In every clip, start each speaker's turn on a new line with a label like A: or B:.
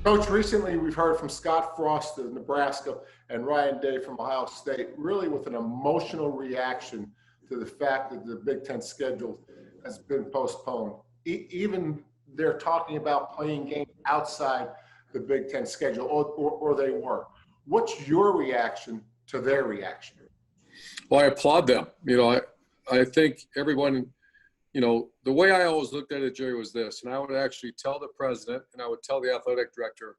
A: Coach, recently we've heard from Scott Frost of Nebraska and Ryan Day from Ohio State, really with an emotional reaction to the fact that the Big Ten schedule has been postponed. Even they're talking about playing games outside the Big Ten schedule, or they were. What's your reaction to their reaction?
B: Well, I applaud them. I think everyone, the way I always looked at it, Jerry, was this, and I would actually tell the president and I would tell the athletic director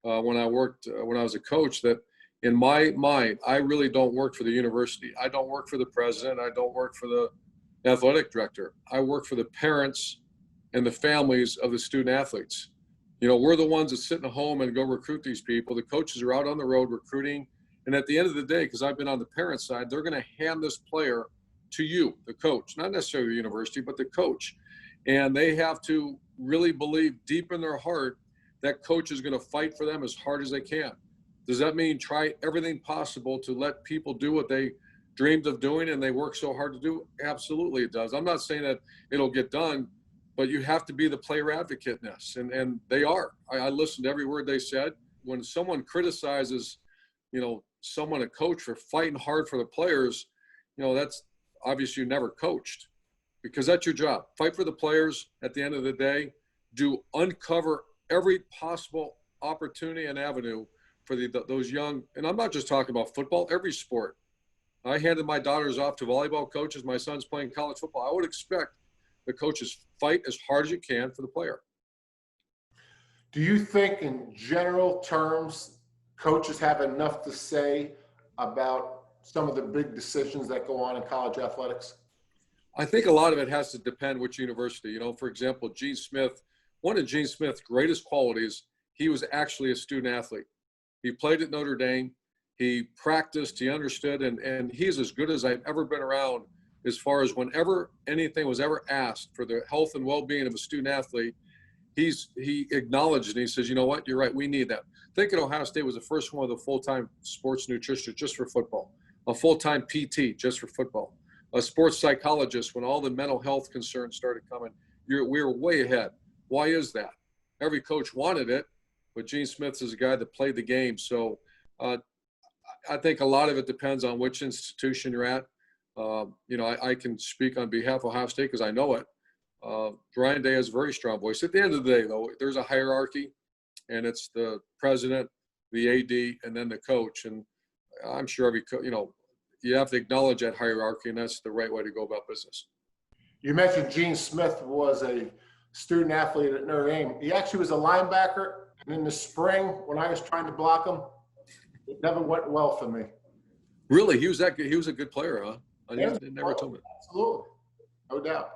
B: when I was a coach, that in my mind, I really don't work for the university. I don't work for the president. I don't work for the athletic director. I work for the parents and the families of the student athletes. We're the ones that sit in a home and go recruit these people. The coaches are out on the road recruiting. And at the end of the day, because I've been on the parent side, they're going to hand this player to you, the coach, not necessarily the university, but the coach. And they have to really believe deep in their heart that coach is going to fight for them as hard as they can. Does that mean try everything possible to let people do what they dreamed of doing and they work so hard to do? Absolutely it does. I'm not saying that it'll get done, but you have to be the player advocate in this. And they are. I listened to every word they said. When someone criticizes, someone, a coach, for fighting hard for the players, that's obviously you never coached, because that's your job. Fight for the players. At the end of the day, uncover every possible opportunity and avenue for those young, and I'm not just talking about football, every sport. I handed my daughters off to volleyball coaches. My son's playing college football. I would expect the coaches fight as hard as you can for the player.
A: Do you think in general terms, coaches have enough to say about some of the big decisions that go on in college athletics?
B: I think a lot of it has to depend which university. For example, Gene Smith, one of Gene Smith's greatest qualities, he was actually a student athlete. He played at Notre Dame. He practiced, he understood, and he's as good as I've ever been around as far as whenever anything was ever asked for the health and well-being of a student athlete, he acknowledged and he says, you know what, you're right, we need that. I think at Ohio State was the first one with a full-time sports nutritionist just for football, a full-time PT just for football, a sports psychologist when all the mental health concerns started coming. We were way ahead. Why is that? Every coach wanted it, but Gene Smith is a guy that played the game. So I think a lot of it depends on which institution you're at. I can speak on behalf of Ohio State because I know it. Ryan Day has a very strong voice. At the end of the day, though, there's a hierarchy, and it's the president, the AD, and then the coach. And I'm sure every you have to acknowledge that hierarchy, and that's the right way to go about business.
A: You mentioned Gene Smith was a student athlete at Notre Dame. He actually was a linebacker, and in the spring, when I was trying to block him, it never went well for me.
B: Really? He was that good? He was a good player, huh? I never told me.
A: Absolutely. No doubt.